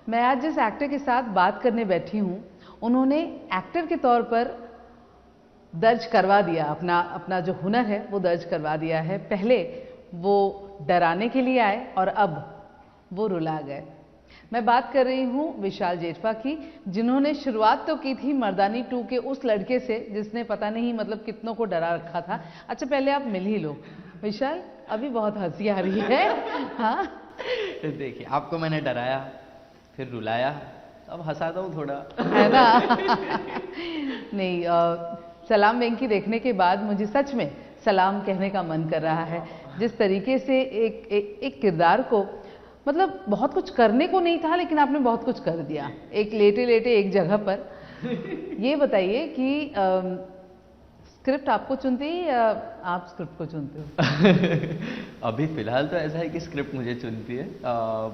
मैं आज जिस एक्टर के साथ बात करने बैठी हूँ, उन्होंने एक्टर के तौर पर दर्ज करवा दिया, अपना जो हुनर है वो दर्ज करवा दिया है। पहले वो डराने के लिए आए और अब वो रुला गए। मैं बात कर रही हूँ विशाल जेठवा की, जिन्होंने शुरुआत तो की थी मर्दानी 2 के उस लड़के से जिसने पता नहीं मतलब कितनों को डरा रखा था। अच्छा पहले आप मिल ही लो। विशाल, अभी बहुत हंसी आ रही है। हाँ देखिए, आपको मैंने डराया, फिर रुलाया, अब हंसाता हूँ थोड़ा, है ना। नहीं, सलाम वेंकी देखने के बाद मुझे सच में सलाम कहने का मन कर रहा है। जिस तरीके से एक किरदार को, मतलब बहुत कुछ करने को नहीं था लेकिन आपने बहुत कुछ कर दिया एक लेटे लेटे एक जगह पर। ये बताइए कि स्क्रिप्ट आपको चुनती है या आप स्क्रिप्ट को चुनते हो? अभी फिलहाल तो ऐसा है कि स्क्रिप्ट मुझे चुनती है,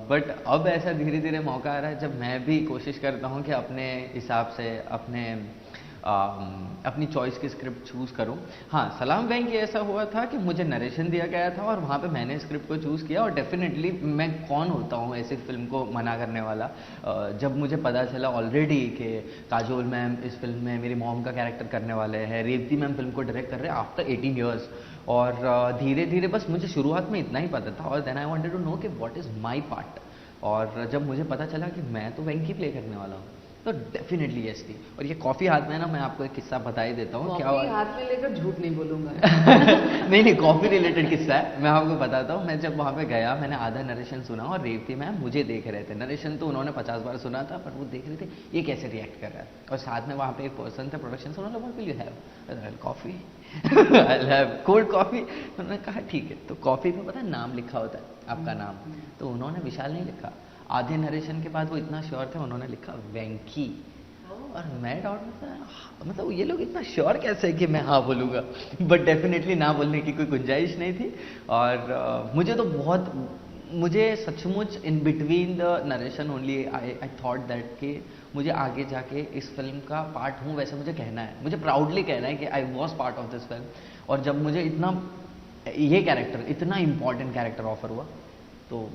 बट अब ऐसा धीरे धीरे मौका आ रहा है जब मैं भी कोशिश करता हूँ कि अपने हिसाब से अपनी चॉइस की स्क्रिप्ट चूज़ करूँ। हाँ, सलाम बैंक ये ऐसा हुआ था कि मुझे नरेशन दिया गया था और वहाँ पे मैंने स्क्रिप्ट को चूज़ किया, और डेफिनेटली मैं कौन होता हूँ ऐसी फिल्म को मना करने वाला। जब मुझे पता चला ऑलरेडी कि काजोल मैम इस फिल्म में मेरी मॉम का कैरेक्टर करने वाले हैं, रेवती मैम फिल्म को डायरेक्ट कर रहे हैं आफ्टर 18 ईयर्स, और धीरे धीरे बस मुझे शुरुआत में इतना ही पता था, और then I wanted to know कि व्हाट इज़ माय पार्ट। और जब मुझे पता चला कि मैं तो वेंकी प्ले करने वाला हूँ, तो डेफिनेटली यस थी। और ये कॉफ़ी हाथ में है ना, मैं आपको एक किस्सा बता ही देता हूँ। क्या हाथ में लेकर झूठ नहीं बोलूँगा। नहीं, कॉफ़ी रिलेटेड किस्सा है, मैं आपको बताता हूँ। मैं जब वहाँ पे गया, मैंने आधा नरेशन सुना और रेवती मैम मुझे देख रहे थे। नरेशन तो उन्होंने 50 बार सुना था, पर वो देख रहे थे ये कैसे रिएक्ट कर रहा है। और साथ में वहाँ पे एक पर्सन थे प्रोडक्शन से, उन्होंने what will you have? Coffee, I have cold coffee. उन्होंने कहा ठीक है। तो कॉफ़ी में पता है नाम लिखा होता है, आपका नाम, तो उन्होंने विशाल नहीं लिखा। आधे नरेशन के बाद वो इतना श्योर थे, उन्होंने लिखा वेंकी। और मैं डाउट में था, मतलब ये लोग इतना श्योर कैसे है कि मैं हाँ बोलूँगा, बट डेफिनेटली ना बोलने की कोई गुंजाइश नहीं थी। और मुझे सचमुच in between the narration only I thought that कि मुझे आगे जाके इस फिल्म का पार्ट हूँ, वैसे मुझे कहना है, मुझे प्राउडली कहना है कि I was part of this film. और जब मुझे ये कैरेक्टर, इतना इम्पॉर्टेंट कैरेक्टर ऑफर हुआ, तो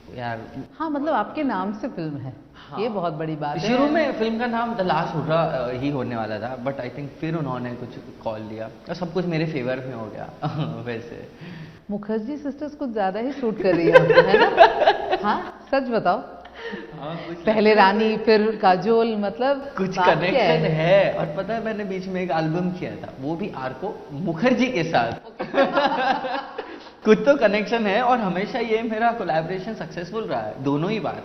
यार हाँ, मतलब आपके नाम से फिल्म है। हाँ, ये बहुत बड़ी बात है। शुरू में फिल्म का नाम द लास्ट हुर्रा ही होने वाला था, बट आई थिंक फिर उन्होंने कुछ कॉल लिया और सब कुछ मेरे फेवर में हो गया। वैसे मुखर्जी सिस्टर्स कुछ ज्यादा ही शूट कर रही है ना? हाँ, सच बताओ। हाँ, पहले रानी फिर काजोल, मतलब कुछ कनेक्शन है। और पता है, मैंने बीच में एक एल्बम किया था, वो भी आर्को मुखर्जी के साथ। कुछ तो कनेक्शन है, और हमेशा ये मेरा कोलैबोरेशन सक्सेसफुल रहा है दोनों ही बार।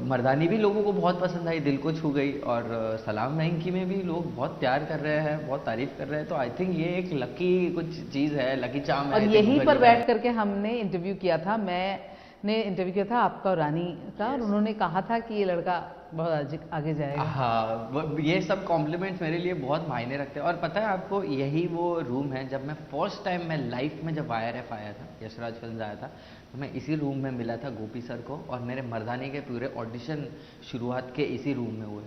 मर्दानी भी लोगों को बहुत पसंद आई, दिल को छू गई, और सलाम वेंकी में भी लोग बहुत प्यार कर रहे हैं, बहुत तारीफ कर रहे हैं। तो आई थिंक ये एक लकी कुछ चीज़ है, लकी चार्म है। और यहीं पर बैठ करके हमने इंटरव्यू किया था, मैंने इंटरव्यू किया था आपका और रानी का, और उन्होंने कहा था कि ये लड़का बहुत आगे जाएगा। हाँ, ये सब कॉम्प्लीमेंट्स मेरे लिए बहुत मायने रखते हैं। और पता है आपको, यही वो रूम है जब मैं फर्स्ट टाइम मैं लाइफ में जब IRF आया था, यशराज फिल्म आया था, तो मैं इसी रूम में मिला था गोपी सर को, और मेरे मर्दानी के पूरे ऑडिशन शुरुआत के इसी रूम में हुए।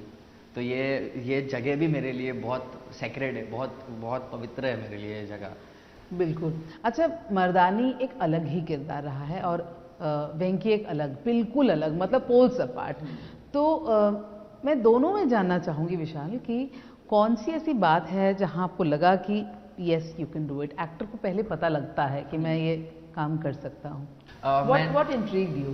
तो ये जगह भी मेरे लिए बहुत सेक्रेड है, बहुत बहुत पवित्र है मेरे लिए ये जगह। बिल्कुल। अच्छा, मर्दानी एक अलग ही किरदार रहा है और वेंकी एक अलग, बिल्कुल अलग, मतलब पोल्स अपार्ट। तो मैं दोनों में जानना चाहूँगी विशाल कि कौन सी ऐसी बात है जहाँ आपको लगा कि yes you can do it? Actor को पहले पता लगता है कि मैं ये काम कर सकता हूँ। What intrigued you?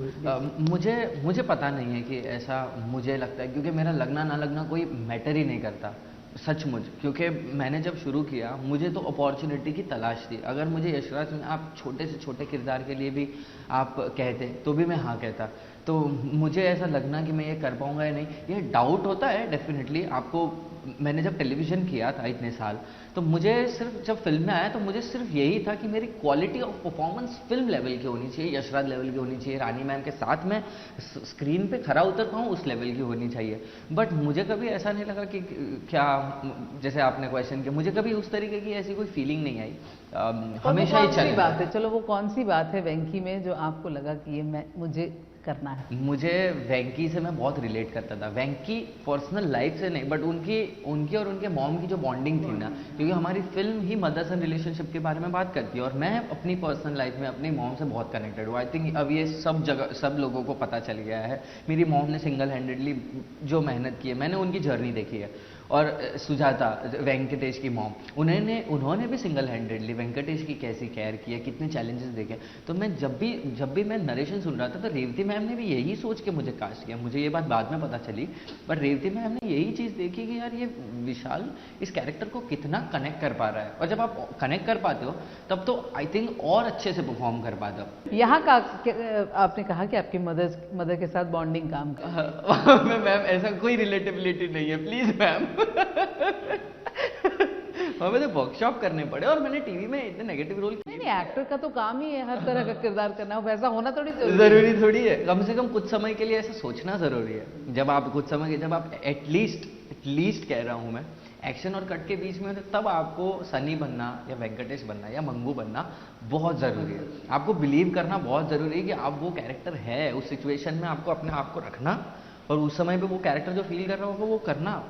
मुझे पता नहीं है कि ऐसा मुझे लगता है, क्योंकि मेरा लगना ना लगना कोई मैटर ही नहीं करता सचमुच। क्योंकि मैंने जब शुरू किया, मुझे तो अपॉर्चुनिटी की तलाश थी। अगर मुझे यशराज में आप छोटे से छोटे किरदार के लिए भी आप कहते तो भी मैं हाँ कहता। तो मुझे ऐसा लगना कि मैं ये कर पाऊँगा या नहीं, ये डाउट होता है डेफिनेटली आपको। मैंने जब टेलीविज़न किया था इतने साल, तो मुझे सिर्फ जब फिल्म में आया तो मुझे सिर्फ यही था कि मेरी quality of performance film level की होनी चाहिए, यशराज लेवल की होनी चाहिए, रानी मैम के साथ मैं स्क्रीन पे खरा उतर पाऊँ उस लेवल की होनी चाहिए। बट मुझे कभी ऐसा नहीं लगा कि क्या, जैसे आपने क्वेश्चन किया, मुझे कभी उस तरीके की ऐसी कोई फीलिंग नहीं आई। हमेशा ही चली बात है। चलो, वो कौन सी बात है वेंकी में जो आपको लगा कि ये मुझे करना है? मुझे वेंकी से मैं बहुत रिलेट करता था। वेंकी पर्सनल लाइफ से नहीं, बट उनकी उनकी और उनके मॉम की जो बॉन्डिंग थी ना, क्योंकि हमारी फिल्म ही मदर सन रिलेशनशिप के बारे में बात करती है, और मैं अपनी पर्सनल लाइफ में अपनी मॉम से बहुत कनेक्टेड हूँ। आई थिंक अब ये सब जगह सब लोगों को पता चल गया है। मेरी मॉम ने सिंगल हैंडेडली जो मेहनत की है, मैंने उनकी जर्नी देखी है। और सुजाता, वेंकटेश की मॉम, उन्होंने भी सिंगल हैंडेडली वेंकटेश की कैसी केयर की है, कितने चैलेंजेस देखे। तो मैं जब भी मैं नरेशन सुन रहा था, तो रेवती मैम ने भी यही सोच के मुझे कास्ट किया। मुझे ये बात बाद में पता चली, बट रेवती मैम ने यही चीज़ देखी कि यार ये विशाल इस कैरेक्टर को कितना कनेक्ट कर पा रहा है, और जब आप कनेक्ट कर पाते हो तब तो आई थिंक और अच्छे से परफॉर्म कर पाते हो। यहाँ का आपने कहा कि आपकी मदर के साथ बॉन्डिंग काम कर मैम ऐसा कोई रिलेटेबिलिटी नहीं है, प्लीज मैम। हमें तो वर्कशॉप करने पड़े, और मैंने टीवी में इतने नेगेटिव रोल नहीं, एक्टर का तो काम ही है हर तरह का किरदार करना, वैसा होना थोड़ी जरूरी थोड़ी है। कम से कम कुछ समय के लिए ऐसा सोचना जरूरी है। जब आप कुछ समय के, जब आप एटलीस्ट कह रहा हूं मैं, एक्शन और कट के बीच में, तब आपको सनी बनना या वेंकटेश बनना या मंगू बनना बहुत ज़रूरी है। आपको बिलीव करना बहुत ज़रूरी है कि आप वो कैरेक्टर है, उस सिचुएशन में आपको अपने आप को रखना, और उस समय पे वो कैरेक्टर जो फील कर रहा होगा वो करना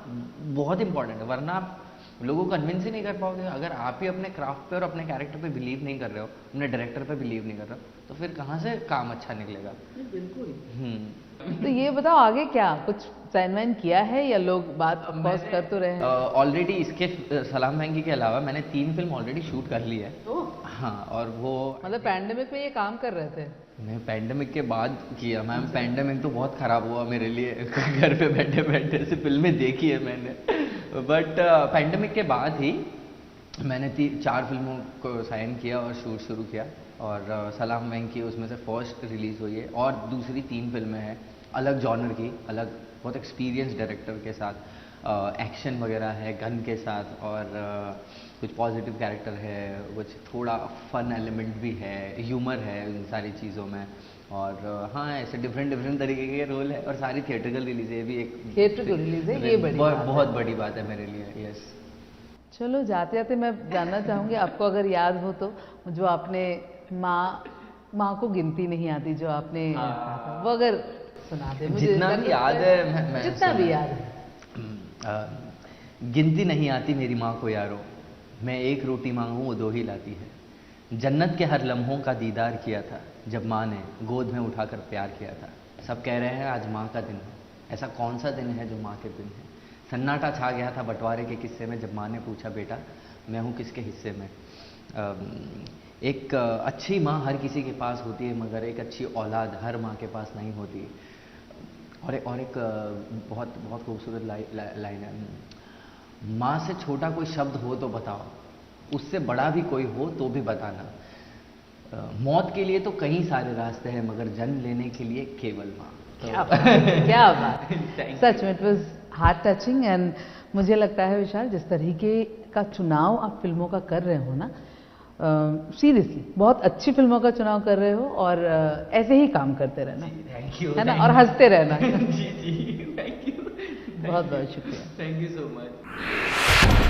बहुत इंपॉर्टेंट है। वरना आप लोगों को कन्विंस ही नहीं कर पाओगे। अगर आप ही अपने क्राफ्ट पे और अपने कैरेक्टर पे बिलीव नहीं कर रहे हो, अपने डायरेक्टर पे बिलीव नहीं कर रहे हो, तो फिर कहाँ से काम अच्छा निकलेगा? बिल्कुल। तो ये बताओ आगे क्या कुछ साइन वाइन किया है, या लोग बात ऑफकोर्स कर तो रहे हैं? ऑलरेडी इसके सलाम वेंकी के अलावा मैंने 3 फिल्म ऑलरेडी शूट कर ली है। हाँ, और वो मतलब पैंडेमिक में ये काम कर रहे थे? मैं पैंडेमिक के बाद किया मैम। पैंडेमिक तो बहुत ख़राब हुआ मेरे लिए। घर पे बैठे बैठे से फिल्में देखी है मैंने, बट पैंडेमिक के बाद ही मैंने 4 फिल्मों को साइन किया और शूट शुरू किया, और सलाम वेंकी उसमें से फर्स्ट रिलीज़ हुई है, और दूसरी 3 फिल्में हैं अलग जॉनर की, अलग बहुत एक्सपीरियंस डायरेक्टर के साथ, एक्शन वगैरह है गन के साथ, और कुछ पॉजिटिव कैरेक्टर है, कुछ थोड़ा फन एलिमेंट भी है, ह्यूमर है इन सारी चीज़ों में, और हाँ ऐसे डिफरेंट तरीके के रोल है, और सारी थिएट्रिकल रिलीज है। भी एक थिएट्रिकल रिलीज है, ये बड़ी बहुत बड़ी बात है मेरे लिए। यस। चलो जाते जाते मैं जानना चाहूँगी, आपको अगर याद हो तो, जो आपने माँ को गिनती नहीं आती जो आपने वो अगर सुना दे मुझे। जितना भी याद है, मैं जितना भी याद है। गिनती नहीं आती मेरी माँ को यारो, मैं एक रोटी मांगूं वो 2 ही लाती है। जन्नत के हर लम्हों का दीदार किया था जब माँ ने गोद में उठाकर प्यार किया था। सब कह रहे हैं आज माँ का दिन है, ऐसा कौन सा दिन है जो माँ के दिन है। सन्नाटा छा गया था बंटवारे के किस्से में जब माँ ने पूछा बेटा मैं हूँ किसके हिस्से में। एक अच्छी माँ हर किसी के पास होती है, मगर एक अच्छी औलाद हर माँ के पास नहीं होती। और एक बहुत बहुत खूबसूरत लाइन है, माँ से छोटा कोई शब्द हो तो बताओ, उससे बड़ा भी कोई हो तो भी बताना। मौत के लिए तो कई सारे रास्ते हैं, मगर जन्म लेने के लिए केवल माँ। क्या बात सच में, it was heart touching. And मुझे लगता है विशाल, जिस तरीके का चुनाव आप फिल्मों का कर रहे हो ना, सीरियसली बहुत अच्छी फिल्मों का चुनाव कर रहे हो, और ऐसे ही काम करते रहना, है ना, और हंसते रहना। जी थैंक यू। बहुत बहुत शुक्रिया। Thank you so much.